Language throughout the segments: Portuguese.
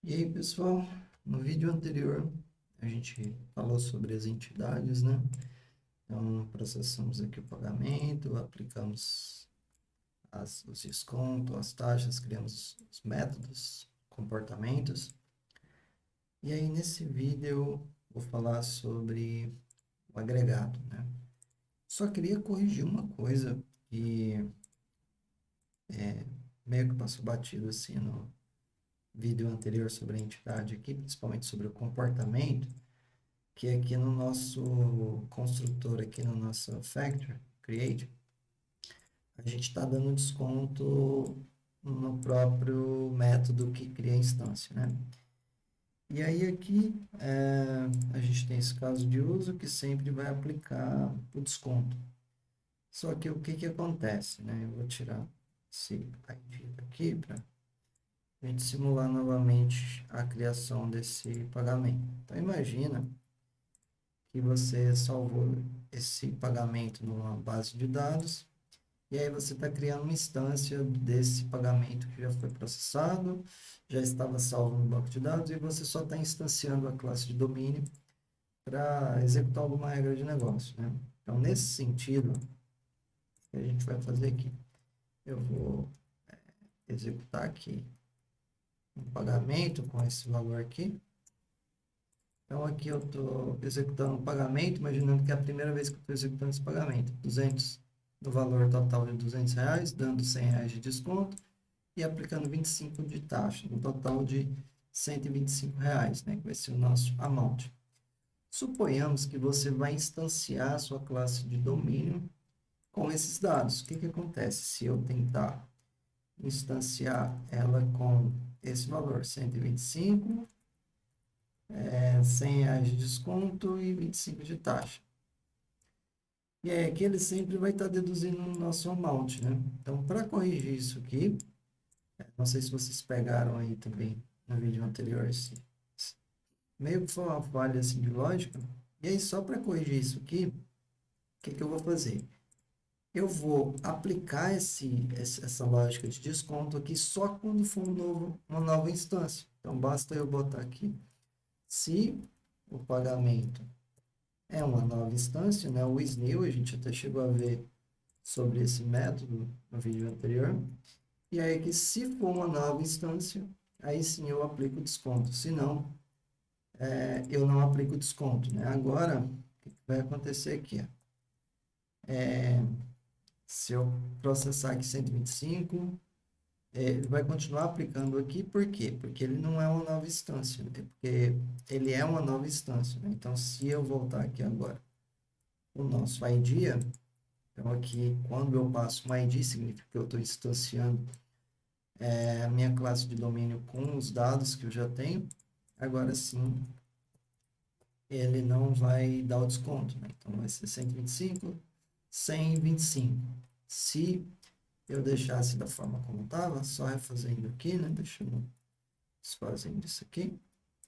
E aí, pessoal, no vídeo anterior a gente falou sobre as entidades, né? Então, processamos aqui o pagamento, aplicamos os descontos, as taxas, criamos os métodos, comportamentos. E aí, nesse vídeo, eu vou falar sobre o agregado, né? Só queria corrigir uma coisa que meio que passou batido assim no vídeo anterior sobre a entidade aqui, principalmente sobre o comportamento. Que aqui no nosso construtor, aqui no nosso Factory, Create, a gente está dando desconto no próprio método que cria a instância, né? E aí aqui a gente tem esse caso de uso que sempre vai aplicar o desconto. Só que o que que acontece, né? Eu vou tirar esse ID daqui para a gente simular novamente a criação desse pagamento. Então imagina que você salvou esse pagamento numa base de dados, e aí você está criando uma instância desse pagamento que já foi processado, já estava salvo no banco de dados, e você só está instanciando a classe de domínio para executar alguma regra de negócio, né? Então, nesse sentido, o que a gente vai fazer aqui? Eu vou executar aqui um pagamento com esse valor aqui. Então, aqui eu estou executando um pagamento, imaginando que é a primeira vez que eu estou executando esse pagamento. 200 no valor total de R$ 200, dando R$ 100 de desconto e aplicando 25 de taxa, no total de R$ 125, né, que vai ser o nosso amount. Suponhamos que você vai instanciar a sua classe de domínio com esses dados. O que que acontece se eu tentar instanciar ela com esse valor, 125, R$ 100 de desconto e 25 de taxa? E aí aqui ele sempre vai estar deduzindo o nosso amount, né? Então, para corrigir isso aqui, não sei se vocês pegaram aí também no vídeo anterior, meio que foi uma falha assim de lógica. E aí, só para corrigir isso aqui, o que que eu vou fazer? Eu vou aplicar essa lógica de desconto aqui só quando for uma nova instância. Então, basta eu botar aqui, se o pagamento é uma nova instância, né? O SNIL, a gente até chegou a ver sobre esse método no vídeo anterior. E aí que se for uma nova instância, aí sim eu aplico o desconto. Se não, eu não aplico o desconto, né? Agora, o que vai acontecer aqui? Se eu processar aqui 125, ele vai continuar aplicando aqui, por quê? Porque ele não é uma nova instância, né? Porque ele é uma nova instância, né? Então, se eu voltar aqui agora, o nosso ID, então aqui, quando eu passo um ID, significa que eu estou instanciando a minha classe de domínio com os dados que eu já tenho. Agora sim, ele não vai dar o desconto, né? Então vai ser 125, 125. Se eu deixasse da forma como estava, só refazendo aqui, né? Deixa eu desfazendo isso aqui.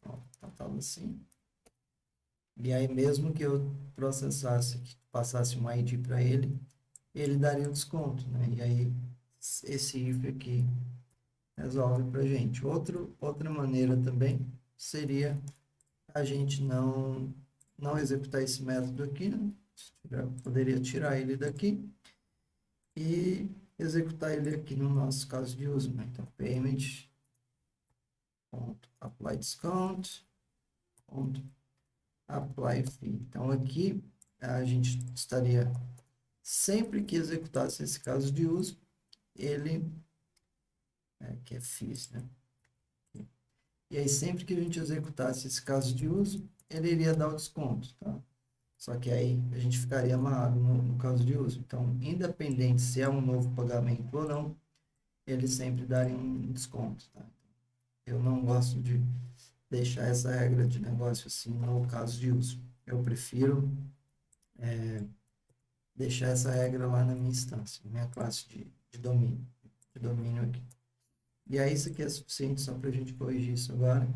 Ó, estava assim. E aí, mesmo que eu processasse, que passasse um ID para ele, ele daria o desconto, né? E aí, esse if aqui resolve para a gente. Outra maneira também seria a gente não executar esse método aqui, né? Poderia tirar ele daqui e executar ele aqui no nosso caso de uso, né? Então, payment, ponto, apply discount, ponto, apply fee. Então, aqui a gente estaria, sempre que executasse esse caso de uso, ele, que é fees, né? E aí, sempre que a gente executasse esse caso de uso, ele iria dar o desconto, tá? Só que aí a gente ficaria amarrado no caso de uso. Então, independente se é um novo pagamento ou não, ele sempre daria um desconto, tá? Eu não gosto de deixar essa regra de negócio assim no caso de uso. Eu prefiro deixar essa regra lá na minha instância, na minha classe de domínio aqui. E aí isso aqui é suficiente só para a gente corrigir isso agora.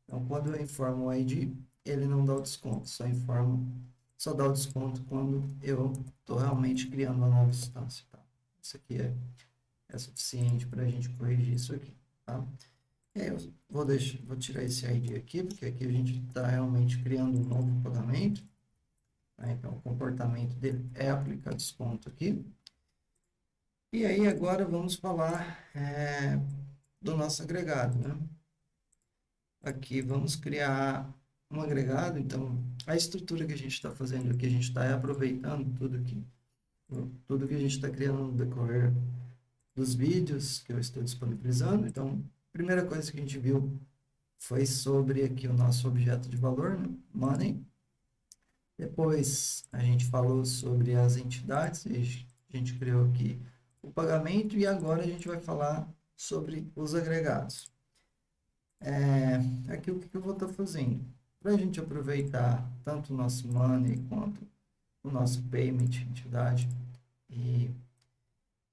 Então, quando eu informo o ID, ele não dá o desconto, só dá o desconto quando eu estou realmente criando uma nova instância, tá? Isso aqui é suficiente para a gente corrigir isso aqui, tá? Vou tirar esse ID aqui, porque aqui a gente está realmente criando um novo pagamento. Tá? Então, o comportamento dele é aplicar desconto aqui. E aí, agora vamos falar do nosso agregado, né? Aqui vamos criar um agregado. Então, a estrutura que a gente está fazendo aqui, a gente está aproveitando tudo que a gente está criando no decorrer dos vídeos que eu estou disponibilizando. Então, a primeira coisa que a gente viu foi sobre aqui o nosso objeto de valor, né? Money. Depois a gente falou sobre as entidades, a gente criou aqui o pagamento e agora a gente vai falar sobre os agregados. Aqui o que eu vou estar fazendo? Para a gente aproveitar tanto o nosso money quanto o nosso payment, entidade, e,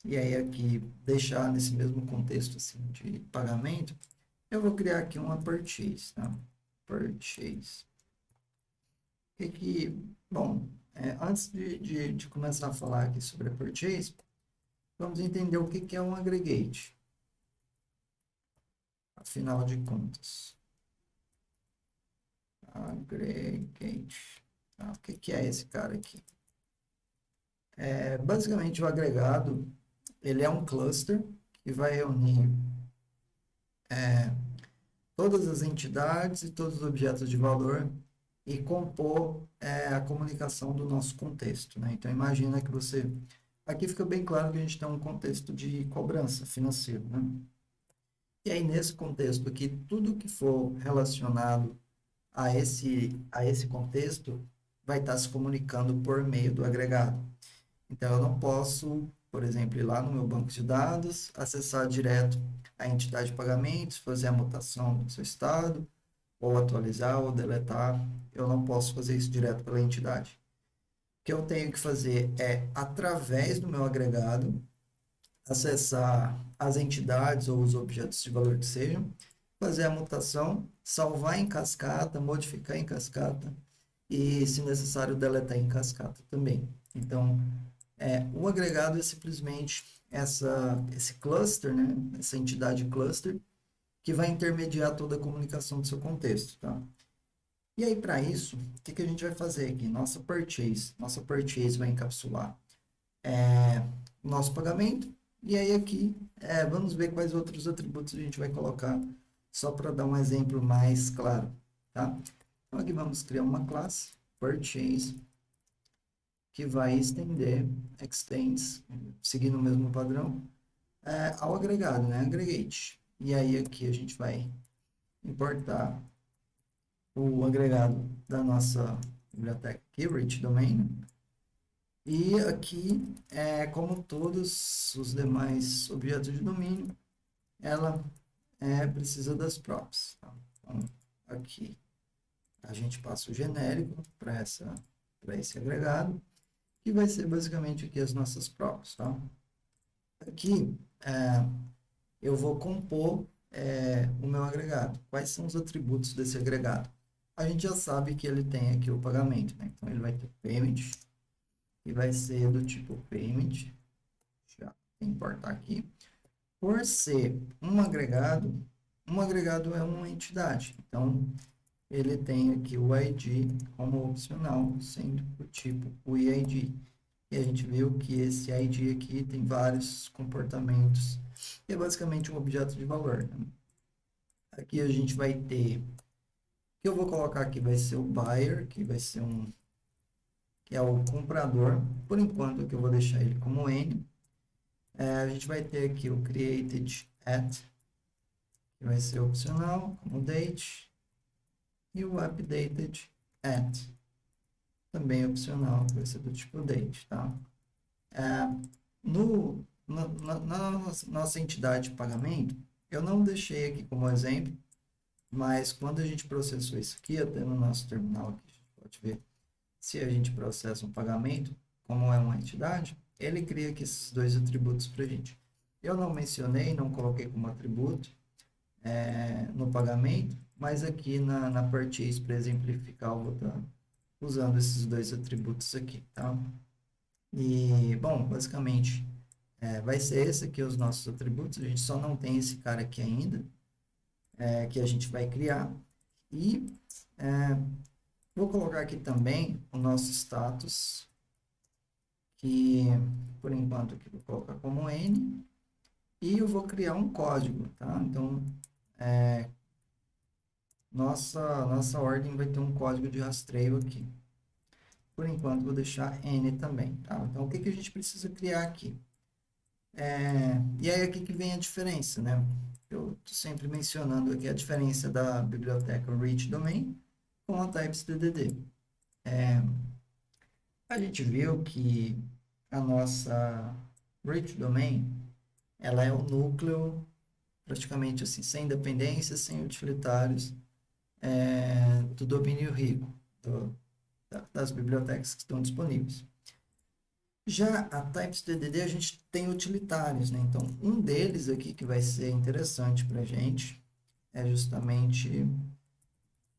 e aí aqui deixar nesse mesmo contexto assim, de pagamento, eu vou criar aqui uma purchase, tá? Purchase. Bom, antes de começar a falar aqui sobre a purchase, vamos entender o que é um aggregate. Afinal de contas, aggregate. Tá? O que é esse cara aqui? Basicamente, o agregado, ele é um cluster que vai reunir todas as entidades e todos os objetos de valor e compor a comunicação do nosso contexto, né? Então, imagina que você... Aqui fica bem claro que a gente tem um contexto de cobrança financeira, né? E aí, nesse contexto aqui, tudo que for relacionado a esse contexto vai estar se comunicando por meio do agregado. Então, eu não posso, por exemplo, ir lá no meu banco de dados, acessar direto a entidade de pagamentos, fazer a mutação do seu estado, ou atualizar ou deletar. Eu não posso fazer isso direto pela entidade. O que eu tenho que fazer é, através do meu agregado, acessar as entidades ou os objetos de valor que sejam, fazer a mutação, salvar em cascata, modificar em cascata e, se necessário, deletar em cascata também. Então, o agregado é simplesmente esse cluster, né? Essa entidade cluster, que vai intermediar toda a comunicação do seu contexto, tá? E aí, para isso, o que a gente vai fazer aqui? Nossa purchase. Nossa purchase vai encapsular o nosso pagamento. E aí, aqui, vamos ver quais outros atributos a gente vai colocar, só para dar um exemplo mais claro, tá? Então, aqui vamos criar uma classe, purchase, que vai extends, seguindo o mesmo padrão, ao agregado, né? Aggregate. E aí, aqui a gente vai importar o agregado da nossa biblioteca aqui, rich domain. E aqui, como todos os demais objetos de domínio, ela precisa das props. Tá? Então, aqui a gente passa o genérico para esse agregado, que vai ser basicamente aqui as nossas props. Tá? Aqui eu vou compor o meu agregado. Quais são os atributos desse agregado? A gente já sabe que ele tem aqui o pagamento, né? Então, ele vai ter payment, e vai ser do tipo payment, já importar aqui. Por ser um agregado é uma entidade. Então, ele tem aqui o ID como opcional, sendo o tipo o ID. E a gente viu que esse ID aqui tem vários comportamentos. E é basicamente um objeto de valor. Né? Aqui a gente vai ter... O que eu vou colocar aqui vai ser o buyer, que é o comprador. Por enquanto, aqui eu vou deixar ele como N. A gente vai ter aqui o created at, que vai ser opcional, como date. E o updated at, também opcional, que vai ser do tipo date, tá? Na nossa entidade de pagamento, eu não deixei aqui como exemplo, mas quando a gente processou isso aqui, até no nosso terminal aqui, a gente pode ver, se a gente processa um pagamento, como é uma entidade, ele cria aqui esses dois atributos para a gente. Eu não mencionei, não coloquei como atributo no pagamento, mas aqui na purchase, para exemplificar, eu vou estar usando esses dois atributos aqui, tá? E, bom, basicamente, vai ser esse aqui os nossos atributos, a gente só não tem esse cara aqui ainda, que a gente vai criar. E vou colocar aqui também o nosso status, que por enquanto aqui vou colocar como N, e eu vou criar um código, tá? Então, nossa ordem vai ter um código de rastreio aqui. Por enquanto, vou deixar N também, tá? Então, o que que a gente precisa criar aqui? E aí, aqui que vem a diferença, né? Eu estou sempre mencionando aqui a diferença da biblioteca Rich Domain com a TypesDDD. A gente viu que a nossa Rich Domain, ela é o núcleo, praticamente assim, sem dependências, sem utilitários, do domínio rico, das bibliotecas que estão disponíveis. Já a TypesDDD, a gente tem utilitários, né? Então, um deles aqui que vai ser interessante para a gente é justamente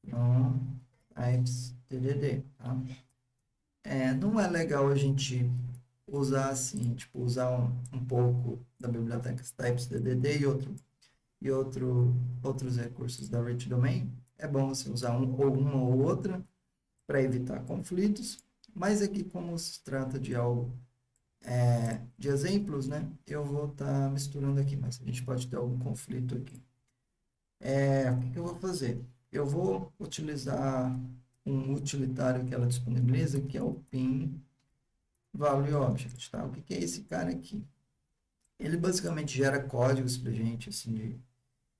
no TypesDDD, tá? Não é legal a gente usar assim, tipo, usar um pouco da biblioteca TypesDDD outros recursos da Rich Domain. É bom você usar uma ou outra para evitar conflitos, mas aqui como se trata de algo de exemplos, né? Eu vou estar misturando aqui, mas a gente pode ter algum conflito aqui. O que que eu vou fazer? Eu vou utilizar um utilitário que ela disponibiliza, que é o pin value object, tá? O que que é esse cara aqui? Ele basicamente gera códigos para gente, assim,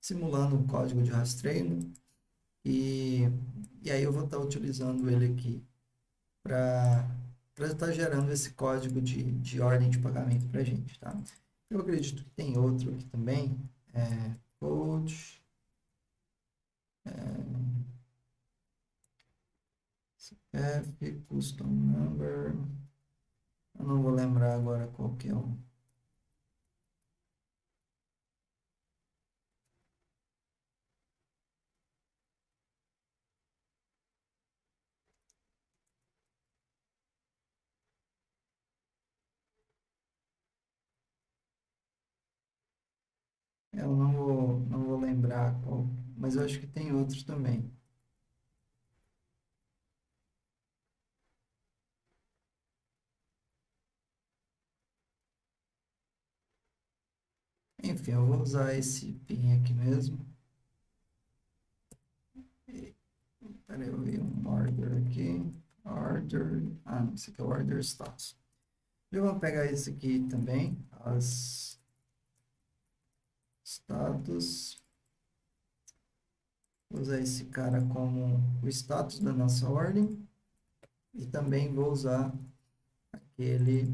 simulando um código de rastreio, né? e, e aí eu vou estar utilizando ele aqui para estar gerando esse código de ordem de pagamento para a gente, tá? Eu acredito que tem outro aqui também, code, CPF, custom number, eu não vou lembrar agora qual que é o... Eu não vou lembrar qual, mas eu acho que tem outros também. Enfim, eu vou usar esse pin aqui mesmo. Peraí, eu vi um order aqui. Order. Ah, não, esse aqui é o order status. Eu vou pegar esse aqui também. As status. Vou usar esse cara como o status da nossa ordem. E também vou usar aquele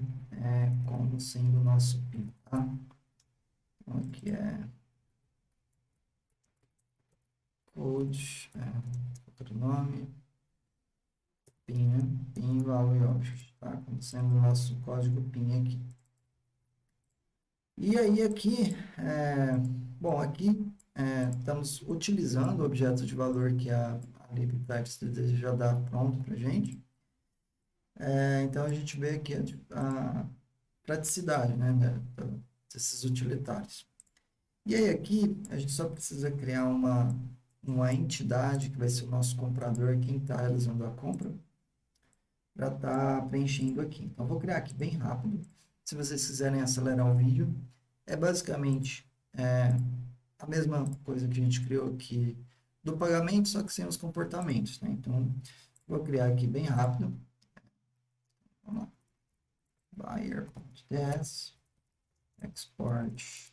como sendo o nosso pin, tá? Então, aqui é code, outro nome, pin, né? Pin value object, tá? Como sendo o nosso código pin aqui. E aí aqui, bom, aqui estamos utilizando o objeto de valor que a libtypes já dá pronto para a gente. Então a gente vê aqui a praticidade, né, desses utilitários. E aí aqui a gente só precisa criar uma entidade que vai ser o nosso comprador, quem está realizando a compra, para estar preenchendo aqui. Então eu vou criar aqui bem rápido. Se vocês quiserem acelerar o vídeo, é basicamente a mesma coisa que a gente criou aqui do pagamento, só que sem os comportamentos, né? Então, vou criar aqui bem rápido. Vamos lá. Buyer.ts export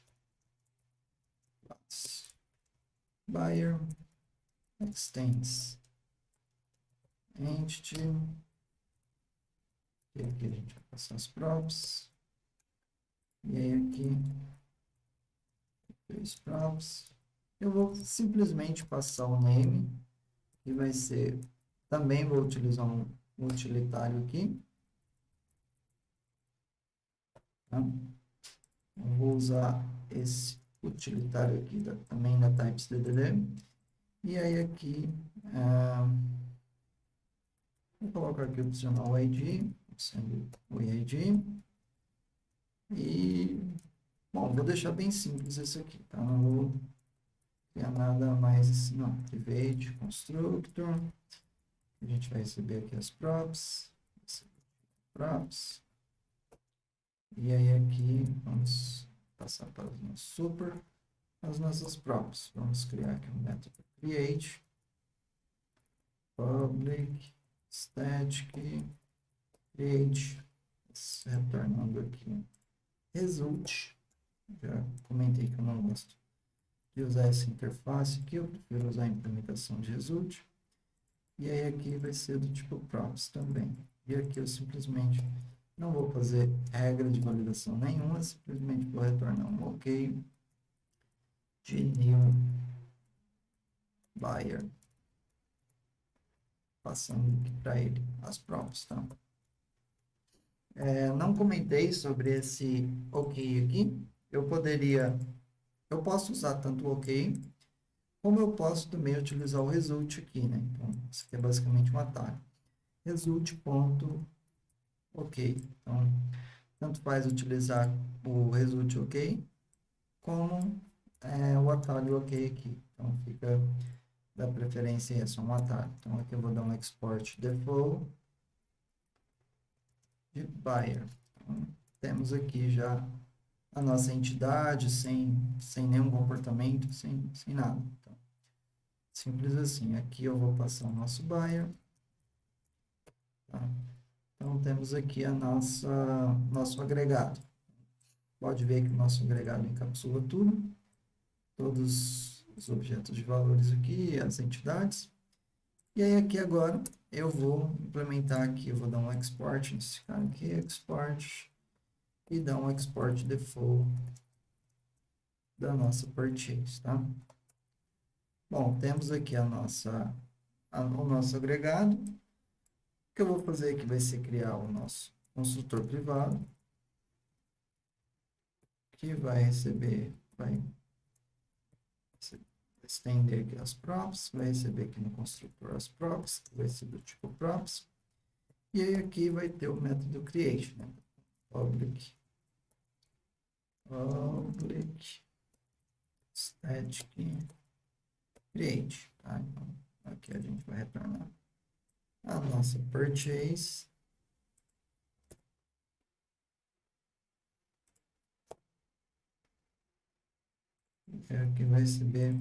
buyer extends entity. E aqui a gente vai passar as props. E aí aqui, dois props. Eu vou simplesmente passar o name, que vai ser... Também vou utilizar um utilitário aqui. Tá? Eu vou usar esse utilitário aqui também da TypesDDD. E aí aqui, vou colocar aqui opcional ID, sendo o ID. E, bom, vou deixar bem simples esse aqui, tá? Não vou Não é nada mais assim, não. Private constructor. A gente vai receber aqui as props. E aí aqui vamos passar para os nossos super, as nossas props. Vamos criar aqui um método create, public, static, create, retornando aqui result. Já comentei que eu não gosto de usar essa interface aqui, eu prefiro usar a implementação de result. E aí aqui vai ser do tipo props também. E aqui eu simplesmente não vou fazer regra de validação nenhuma, simplesmente vou retornar um OK de new buyer, passando aqui para ele as props, tá? Não comentei sobre esse OK aqui. Eu posso usar tanto o OK, como eu posso também utilizar o result aqui, né? Então, isso aqui é basicamente um atalho. Result.OK. Então, tanto faz utilizar o result OK, como o atalho OK aqui. Então, fica da preferência é só um atalho. Então, aqui eu vou dar um export default de buyer. Então, temos aqui já a nossa entidade sem nenhum comportamento, sem nada. Então, simples assim. Aqui eu vou passar o nosso buyer. Tá? Então, temos aqui nosso agregado. Pode ver que o nosso agregado encapsula tudo, todos os objetos de valores aqui, as entidades. E aí aqui agora eu vou implementar aqui, eu vou dar um export nesse cara aqui, export, e dar um export default da nossa purchase, tá? Bom, temos aqui o nosso agregado. O que eu vou fazer aqui vai ser criar o nosso construtor privado, que vai estender aqui as props, vai receber aqui no construtor as props, que vai ser do tipo props, e aí aqui vai ter o método create, né? Public static create, tá? Então, aqui a gente vai retornar a nossa purchase. E aqui vai receber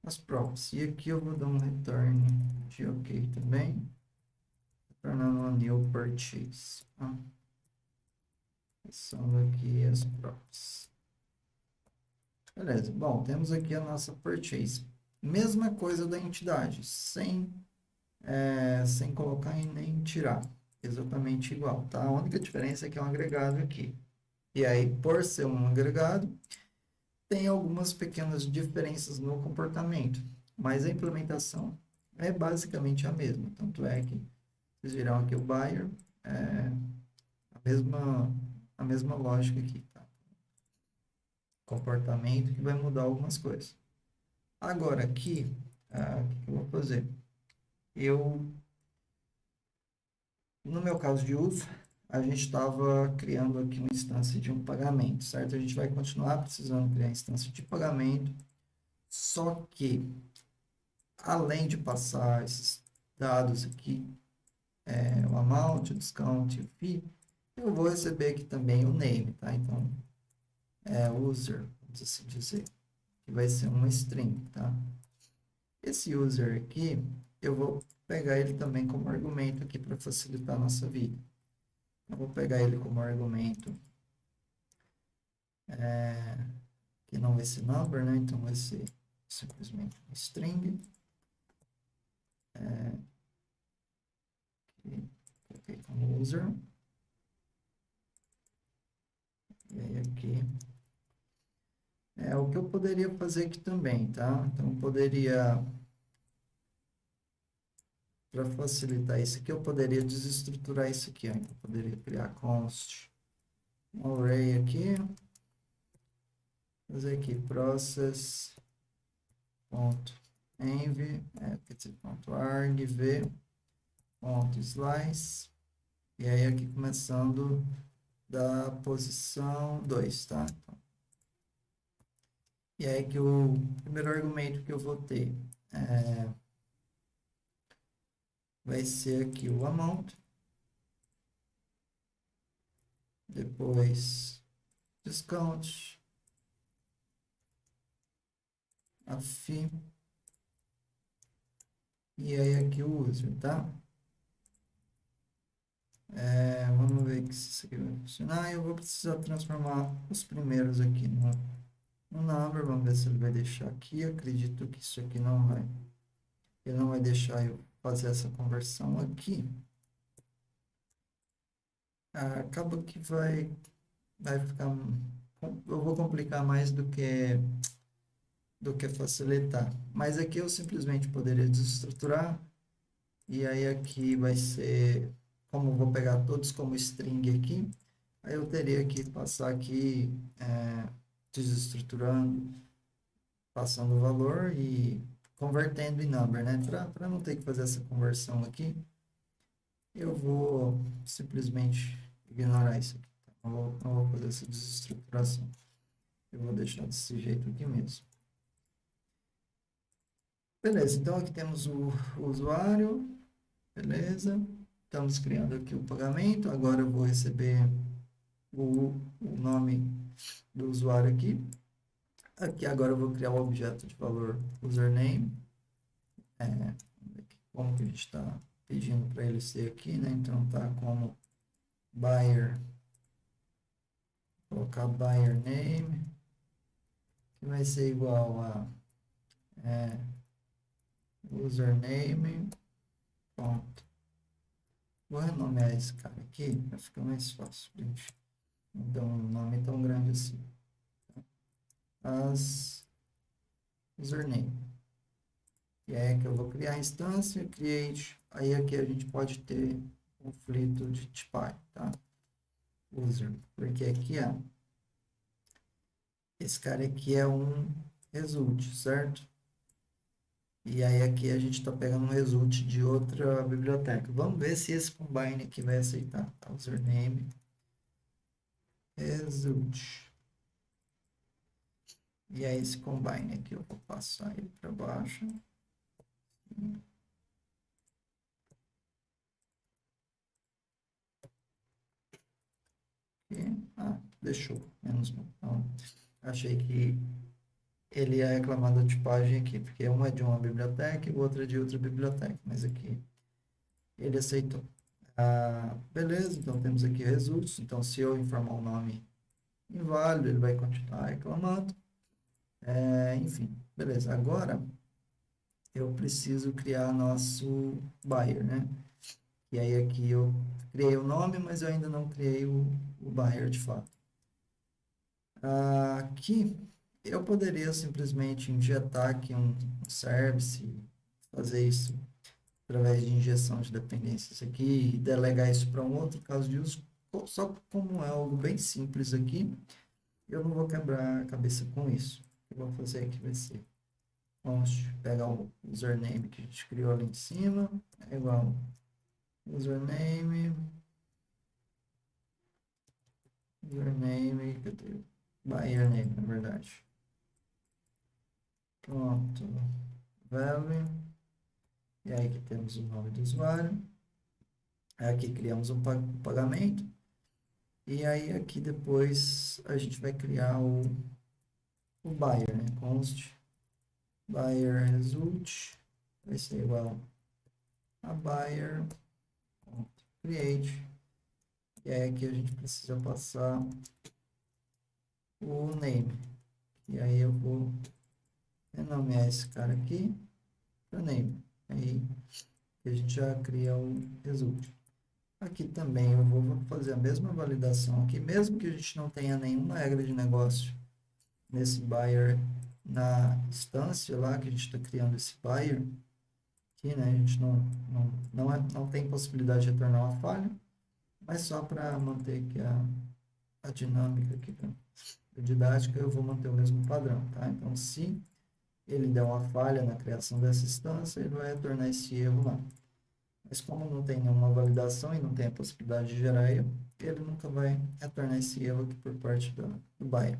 as props. E aqui eu vou dar um return de OK também, retornando uma new purchase. Tá? São aqui as props. Beleza. Bom, temos aqui a nossa purchase. Mesma coisa da entidade, sem colocar e nem tirar. Exatamente igual, tá? A única diferença é que é um agregado aqui. E aí, por ser um agregado, tem algumas pequenas diferenças no comportamento, mas a implementação é basicamente a mesma. Tanto é que vocês viram aqui o buyer, a mesma lógica aqui, tá? Comportamento que vai mudar algumas coisas. Agora aqui, o que eu vou fazer? No meu caso de uso, a gente estava criando aqui uma instância de um pagamento, certo? A gente vai continuar precisando criar instância de pagamento, só que, além de passar esses dados aqui, o amount, o discount e o fee, eu vou receber aqui também o name, tá? Então, user, vamos assim dizer, que vai ser uma string, tá? Esse user aqui, eu vou pegar ele também como argumento aqui para facilitar a nossa vida. Eu vou pegar ele como argumento, que não vai ser number, né? Então vai ser simplesmente um string. Coloquei como user. E aí aqui. O que eu poderia fazer aqui também, tá? Então, eu poderia, para facilitar isso aqui, eu poderia desestruturar isso aqui, ó. Então, eu poderia criar const, um array aqui, fazer aqui process, .env, ponto .argv, ponto .slice, e aí aqui começando da posição 2, tá? Então, E aí que o primeiro argumento que eu vou ter vai ser aqui o amount, depois discount, a fee, e aí aqui o user, tá? Vamos ver se isso aqui vai funcionar. Eu vou precisar transformar os primeiros aqui no number. Vamos ver se ele vai deixar aqui. Acredito que isso aqui não vai. Ele não vai deixar eu fazer essa conversão aqui. Acaba que vai ficar. Eu vou complicar mais do que facilitar. Mas aqui eu simplesmente poderia desestruturar. E aí aqui vai ser. Como eu vou pegar todos como string aqui. Aí eu teria que passar aqui desestruturando, passando o valor e convertendo em number, né? Para não ter que fazer essa conversão aqui, eu vou simplesmente ignorar isso aqui. Tá? Não vou fazer essa desestruturação. Eu vou deixar desse jeito aqui mesmo. Beleza, então aqui temos o usuário, beleza. Estamos criando aqui o pagamento. Agora eu vou receber o nome do usuário aqui. Aqui agora eu vou criar o objeto de valor username. Como que a gente está pedindo para ele ser aqui, né? Então tá como buyer, colocar buyer name, que vai ser igual a username, ponto. Vou renomear esse cara aqui para ficar mais fácil, gente. Então, um nome tão grande assim. As username. E aí que eu vou criar a instância, create. Aí aqui a gente pode ter conflito de tipagem, tá? User. Porque aqui, ó, esse cara aqui é um result, certo? E aí aqui a gente está pegando um result de outra biblioteca. Vamos ver se esse combine aqui vai aceitar. Tá? Username, result. E aí esse combine aqui eu vou passar ele para baixo. Deixou. Menos um. Então, achei que ele ia reclamar da tipagem aqui, porque um é de uma biblioteca e o outro é de outra biblioteca. Mas aqui ele aceitou. Beleza, então temos aqui results. Então, se eu informar o nome inválido, ele vai continuar reclamando. Enfim, beleza. Agora, eu preciso criar nosso buyer, né? E aí aqui eu criei o nome, mas eu ainda não criei o buyer de fato. Aqui, eu poderia simplesmente injetar aqui um service, fazer isso através de injeção de dependências aqui e delegar isso para um outro caso de uso. Só que como é algo bem simples aqui, eu não vou quebrar a cabeça com isso. O que eu vou fazer aqui vai ser, vamos pegar o username que a gente criou ali em cima, é igual username, cadê? Buyer name, na verdade. Pronto, value, e aí aqui temos o nome do usuário. Aqui criamos um pagamento. E aí aqui depois a gente vai criar o buyer, né? Const buyer result vai ser igual a buyer create. E aí aqui a gente precisa passar o name. E aí eu vou renomear esse cara aqui para name. Aí a gente já cria o result. Aqui também eu vou fazer a mesma validação aqui, mesmo que a gente não tenha nenhuma regra de negócio nesse buyer na instância lá que a gente está criando esse buyer, aqui, né? A gente não tem possibilidade de retornar uma falha, mas só para manter aqui a dinâmica aqui da didática, eu vou manter o mesmo padrão, tá? Então, se ele der uma falha na criação dessa instância, ele vai retornar esse erro lá. Mas como não tem nenhuma validação e não tem a possibilidade de gerar erro, ele nunca vai retornar esse erro aqui por parte do buyer.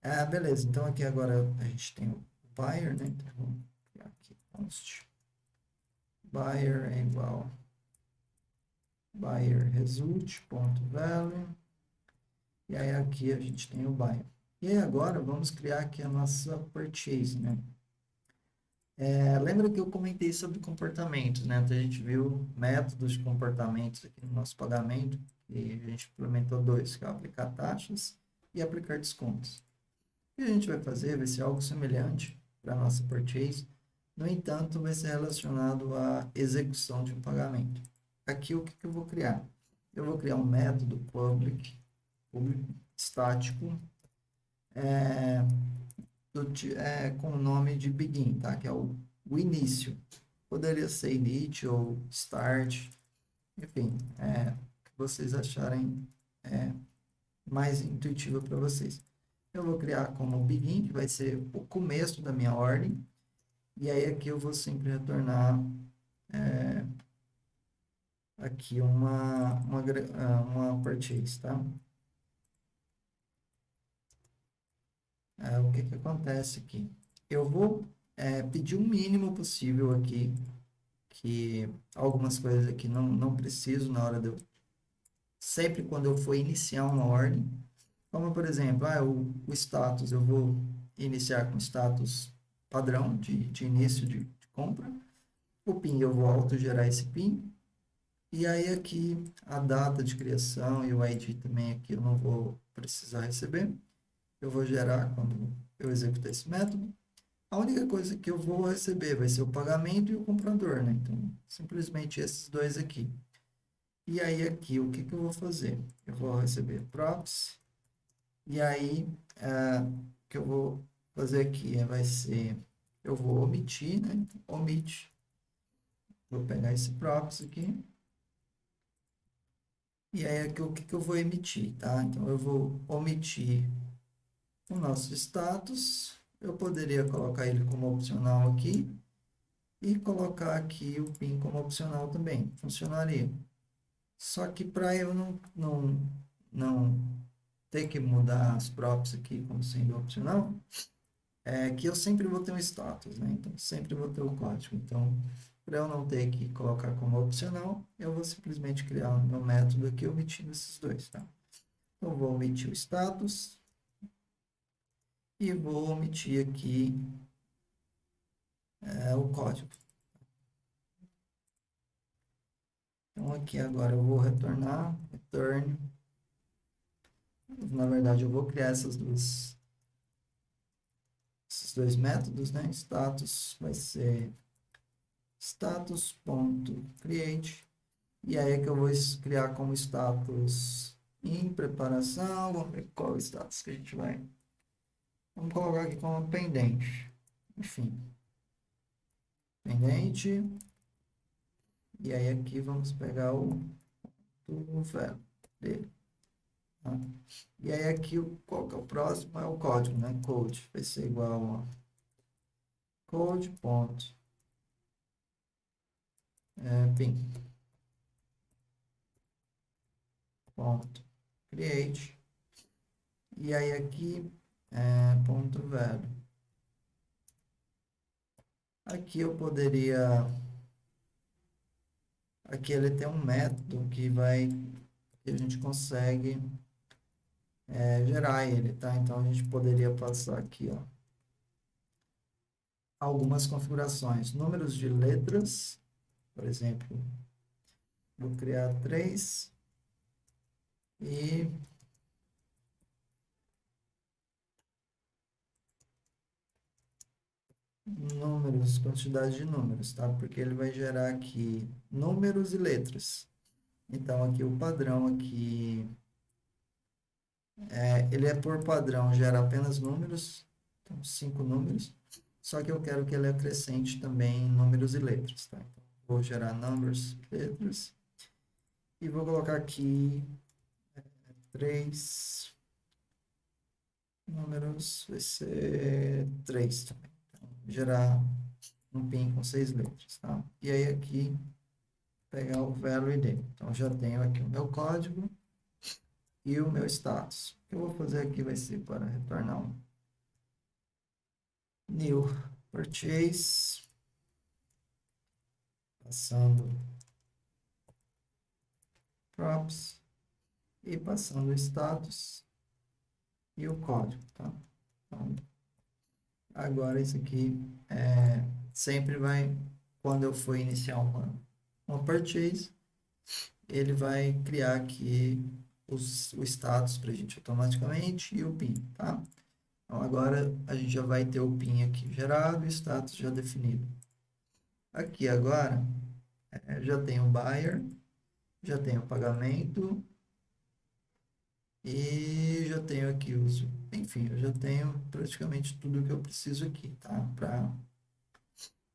Ah, beleza. Então aqui agora a gente tem o buyer, né? Então vamos criar aqui const buyer é igual buyer result.value. E aí aqui a gente tem o buyer. E aí agora vamos criar aqui a nossa purchase, né? Lembra que eu comentei sobre comportamentos, né? Então a gente viu métodos de comportamentos aqui no nosso pagamento e a gente implementou dois, que é aplicar taxas e aplicar descontos. O que a gente vai fazer vai ser algo semelhante para a nossa purchase, no entanto, vai ser relacionado à execução de um pagamento. Aqui o que eu vou criar? Eu vou criar um método public estático, é, com o nome de begin, tá? Que é o início. Poderia ser init ou start, enfim, o que vocês acharem é, mais intuitivo para vocês. Eu vou criar como begin, que vai ser o começo da minha ordem, e aí aqui eu vou sempre retornar aqui uma purchase, tá? O que que acontece aqui? Eu vou pedir o mínimo possível aqui, que algumas coisas aqui não preciso na hora de eu... Sempre quando eu for iniciar uma ordem, como por exemplo, o status, eu vou iniciar com status padrão de início de compra. O PIN, eu vou autogerar esse PIN. E aí aqui a data de criação e o ID também aqui eu não vou precisar receber. Eu vou gerar quando eu executar esse método. A única coisa que eu vou receber vai ser o pagamento e o comprador, né? Então, simplesmente esses dois aqui. E aí aqui, o que que eu vou fazer? Eu vou receber props. E aí, o que eu vou fazer aqui vai ser... Eu vou omitir, né? Omite. Vou pegar esse props aqui. E aí aqui, o que que eu vou emitir, tá? Então, eu vou omitir o nosso status. Eu poderia colocar ele como opcional aqui. E colocar aqui o PIN como opcional também. Funcionaria. Só que para eu não ter que mudar as props aqui como sendo opcional, que eu sempre vou ter um status, né? Então, sempre vou ter o código. Então, para eu não ter que colocar como opcional, eu vou simplesmente criar o meu método aqui omitindo esses dois, tá? Então, vou omitir o status e vou omitir aqui o código. Então, aqui agora eu vou retornar, return. Na verdade, eu vou criar esses dois métodos, né? Status vai ser status.create. E aí é que eu vou criar como status em preparação. Vamos ver qual é o status que a gente vai. Vamos colocar aqui como pendente. Enfim, pendente. E aí aqui vamos pegar o verbo dele. Tá? E aí aqui, qual que é o próximo? É o código, né? Code vai ser igual a code ponto pin ponto create. E aí aqui, ponto velho. Aqui eu poderia... Aqui ele tem um método que a gente consegue gerar ele, tá? Então a gente poderia passar aqui, ó, algumas configurações. Números de letras, por exemplo, vou criar 3 e números, quantidade de números, tá? Porque ele vai gerar aqui números e letras. Então, aqui o padrão aqui, ele é por padrão, gera apenas números, então 5 números. Só que eu quero que ele acrescente também números e letras, tá? Então, vou gerar numbers, letras, e vou colocar aqui 3 números, vai ser 3 também. Então, gerar um PIN com 6 letras, tá? E aí aqui, pegar o value dele. Então, já tenho aqui o meu código e o meu status. O que eu vou fazer aqui vai ser para retornar new purchase, passando props e passando o status e o código, tá? Então, agora isso aqui sempre vai, quando eu for iniciar uma purchase, ele vai criar aqui o status para a gente automaticamente e o PIN, tá? Então, agora a gente já vai ter o PIN aqui gerado e o status já definido. Aqui agora, já tem o buyer, já tem o pagamento e já tenho aqui os... Enfim, eu já tenho praticamente tudo que eu preciso aqui, tá?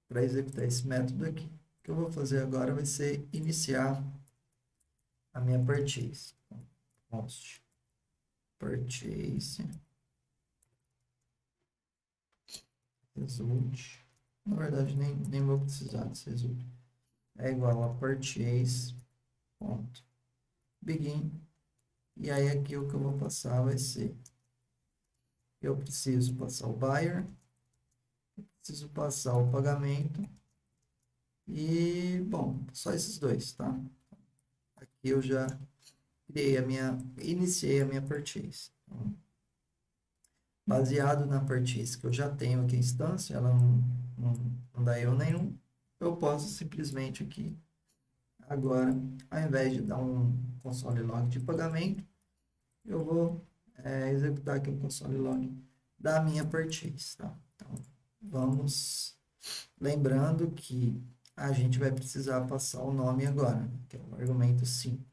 Para executar esse método aqui. O que eu vou fazer agora vai ser iniciar a minha purchase. Post purchase result. Na verdade, nem vou precisar desse result. É igual a purchase ponto begin. E aí aqui o que eu vou passar vai ser, eu preciso passar o buyer, eu preciso passar o pagamento e, bom, só esses dois, tá? Aqui eu já iniciei a minha purchase. Então, baseado na purchase que eu já tenho aqui a instância, ela não dá erro nenhum, eu posso simplesmente aqui, agora, ao invés de dar um console log de pagamento, eu vou executar aqui o console log da minha purchase, tá? Então, vamos lembrando que a gente vai precisar passar o nome agora, né? Que é o argumento sim.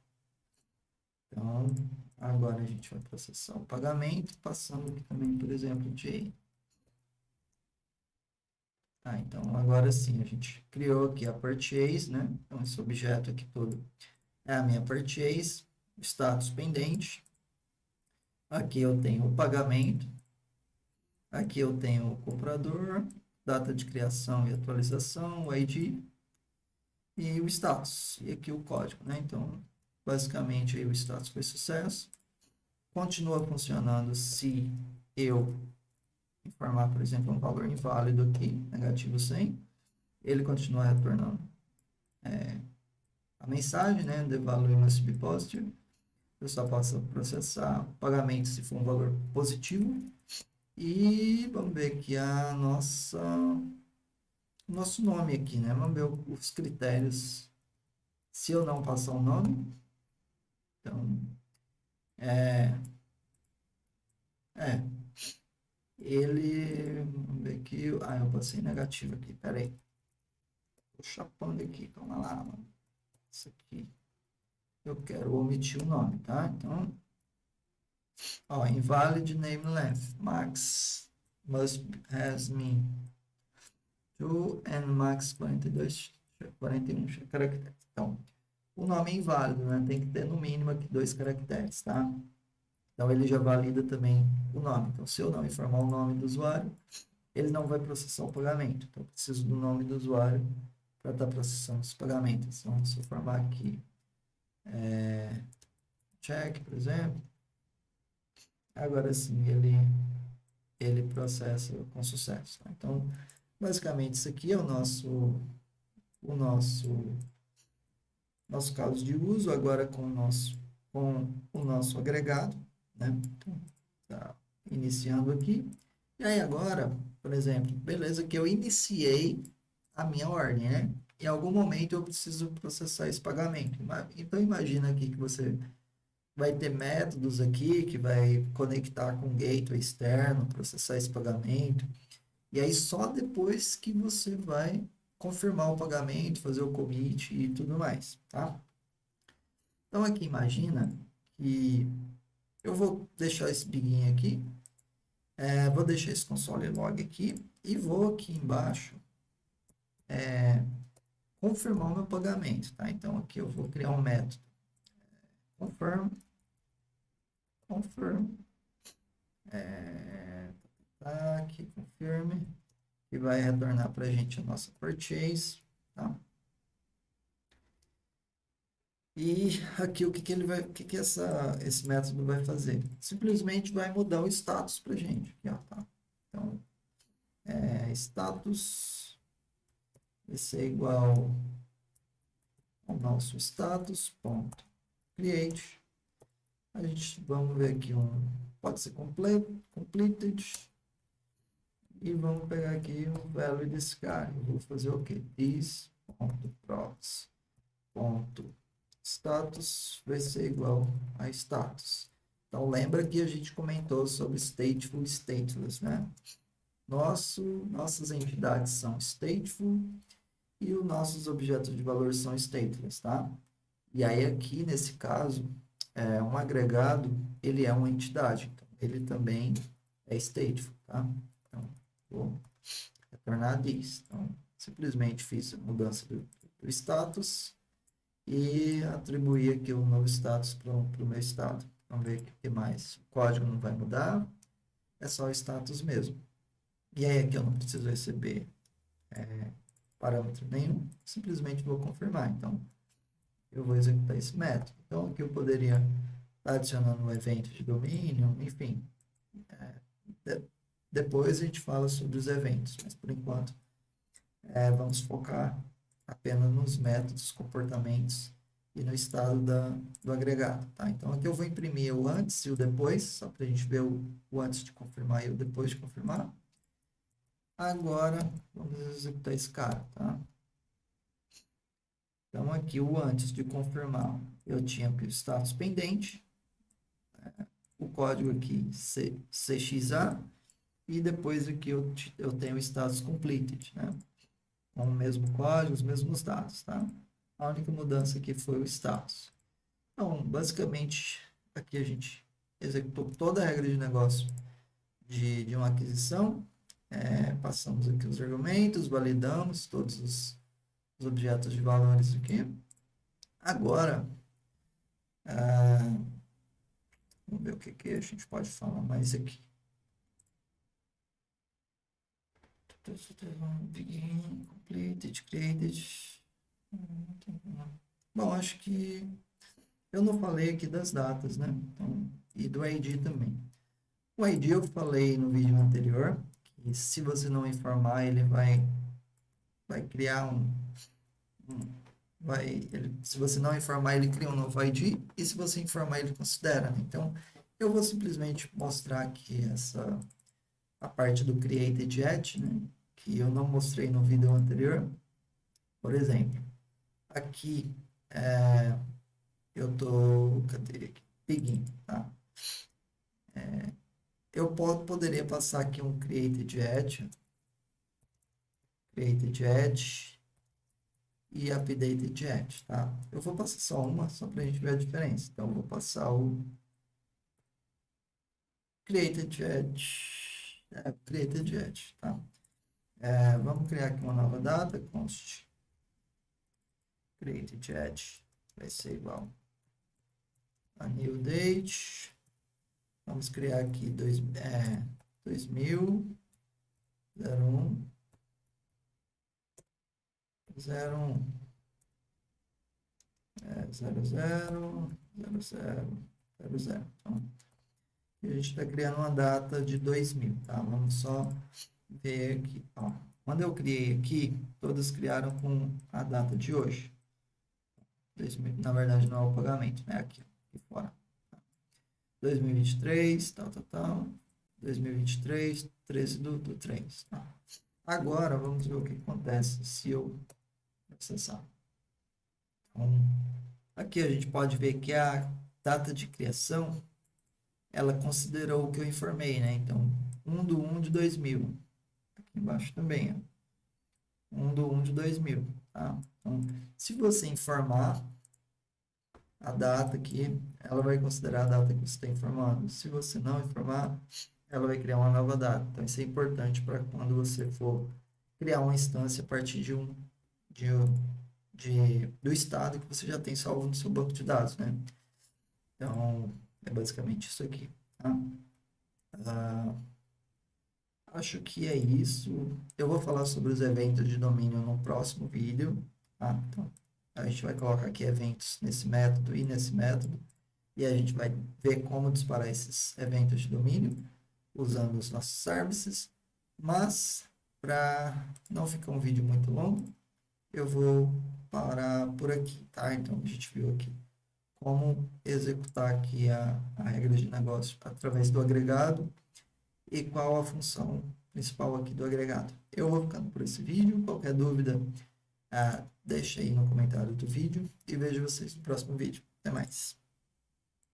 Então, agora a gente vai processar o pagamento, passando aqui também, por exemplo, J. Tá, então agora sim, a gente criou aqui a purchase, né? Então, esse objeto aqui todo é a minha purchase, status pendente. Aqui eu tenho o pagamento. Aqui eu tenho o comprador, data de criação e atualização, o ID e o status. E aqui o código, né? Então, basicamente, aí o status foi sucesso. Continua funcionando se eu informar, por exemplo, um valor inválido aqui, negativo 100. Ele continua retornando a mensagem, né? The value must be positive. Eu só posso processar o pagamento se for um valor positivo. E vamos ver aqui nosso nome aqui, né? Vamos ver os critérios. Se eu não passar o nome, então, é, é, vamos ver aqui, eu passei negativo aqui, peraí, tô chapando aqui, calma lá, mano. Isso aqui, eu quero omitir o nome, tá? Então, ó, invalid name length, max must has mean 2 and max 42, 41 caracteres. Então, o nome é inválido, né? Tem que ter no mínimo aqui 2 caracteres, tá? Então, ele já valida também o nome. Então, se eu não informar o nome do usuário, ele não vai processar o pagamento. Então, eu preciso do nome do usuário para estar processando os pagamentos. Então, se eu formar aqui check, por exemplo, agora sim ele processa com sucesso. Tá? Então, basicamente, isso aqui é o nosso caso de uso, agora com o nosso agregado, né? Então, tá iniciando aqui. E aí agora, por exemplo, beleza que eu iniciei a minha ordem, né? Em algum momento eu preciso processar esse pagamento. Então imagina aqui que você vai ter métodos aqui que vai conectar com gateway externo, processar esse pagamento. E aí só depois que você vai confirmar o pagamento, fazer o commit e tudo mais, tá? Então aqui imagina que eu vou deixar esse begin aqui, vou deixar esse console log aqui e vou aqui embaixo confirmar o meu pagamento, tá? Então aqui eu vou criar um método confirm, tá? Aqui confirme, que vai retornar para a gente a nossa purchase, tá? E aqui o que esse método vai fazer? Simplesmente vai mudar o status para a gente, aqui, ó, tá? Então, status vai ser igual ao nosso status ponto create. A gente vamos ver aqui pode ser completed e vamos pegar aqui o value desse cara. Eu vou fazer o quê? This.props.status vai ser igual a status. Então lembra que a gente comentou sobre stateful e stateless, né? Nossas entidades são stateful e os nossos objetos de valor são stateless, tá? E aí aqui, nesse caso, um agregado, ele é uma entidade. Então, ele também é stateful, tá? Então, vou retornar this. Então, simplesmente fiz a mudança do status e atribuí aqui um novo status para o meu estado. Vamos ver o que mais. O código não vai mudar, é só o status mesmo. E aí aqui eu não preciso receber parâmetro nenhum, simplesmente vou confirmar. Então, eu vou executar esse método. Então, aqui eu poderia estar adicionando um evento de domínio, enfim. Depois a gente fala sobre os eventos, mas por enquanto vamos focar apenas nos métodos, comportamentos e no estado do agregado. Tá? Então, aqui eu vou imprimir o antes e o depois, só para a gente ver o antes de confirmar e o depois de confirmar. Agora, vamos executar esse cara, tá? Então, aqui o antes de confirmar, eu tinha aqui o status pendente, o código aqui CXA, e depois aqui eu tenho o status completed, né? Com o mesmo código, os mesmos dados, tá? A única mudança aqui foi o status. Então, basicamente, aqui a gente executou toda a regra de negócio de uma aquisição, passamos aqui os argumentos, validamos todos os objetos de valores aqui. Agora, vamos ver o que a gente pode falar mais aqui. Begin, completed, created. Bom, acho que eu não falei aqui das datas, né? Então, e do ID também. O ID eu falei no vídeo anterior, que se você não informar, ele vai criar se você não informar, ele cria um novo ID, e se você informar, ele considera, né? Então, eu vou simplesmente mostrar aqui a parte do created at, né? Que eu não mostrei no vídeo anterior. Por exemplo, aqui eu tô, cadê aqui? Begin, tá? Eu poderia passar aqui um created at e updated at, tá? Eu vou passar só uma, só para a gente ver a diferença. Então, eu vou passar o created at, tá? Vamos criar aqui uma nova data, const created at vai ser igual a new date. Vamos criar aqui 2000, 01, 00, 00. Então, a gente está criando uma data de 2000, tá? Vamos só ver aqui, ó. Quando eu criei aqui, todas criaram com a data de hoje. 2000, na verdade, não é o pagamento, né? Aqui fora. 2023, tal. 2023, 13 do 3. Tá? Agora, vamos ver o que acontece se eu acessar. Então, aqui a gente pode ver que a data de criação, ela considerou o que eu informei, né? Então, 1/1 de 2000. Aqui embaixo também, ó. 1/1 de 2000, tá? Então, se você informar a data aqui, ela vai considerar a data que você está informando. Se você não informar, ela vai criar uma nova data. Então, isso é importante para quando você for criar uma instância a partir do estado que você já tem salvo no seu banco de dados, né? Então, é basicamente isso aqui, tá? Acho que é isso. Eu vou falar sobre os eventos de domínio no próximo vídeo, tá? Então, a gente vai colocar aqui eventos nesse método e nesse método, e a gente vai ver como disparar esses eventos de domínio usando os nossos services, mas para não ficar um vídeo muito longo, eu vou parar por aqui, tá? Então, a gente viu aqui como executar aqui a regra de negócio através do agregado e qual a função principal aqui do agregado. Eu vou ficando por esse vídeo. Qualquer dúvida, deixa aí no comentário do vídeo e vejo vocês no próximo vídeo. Até mais!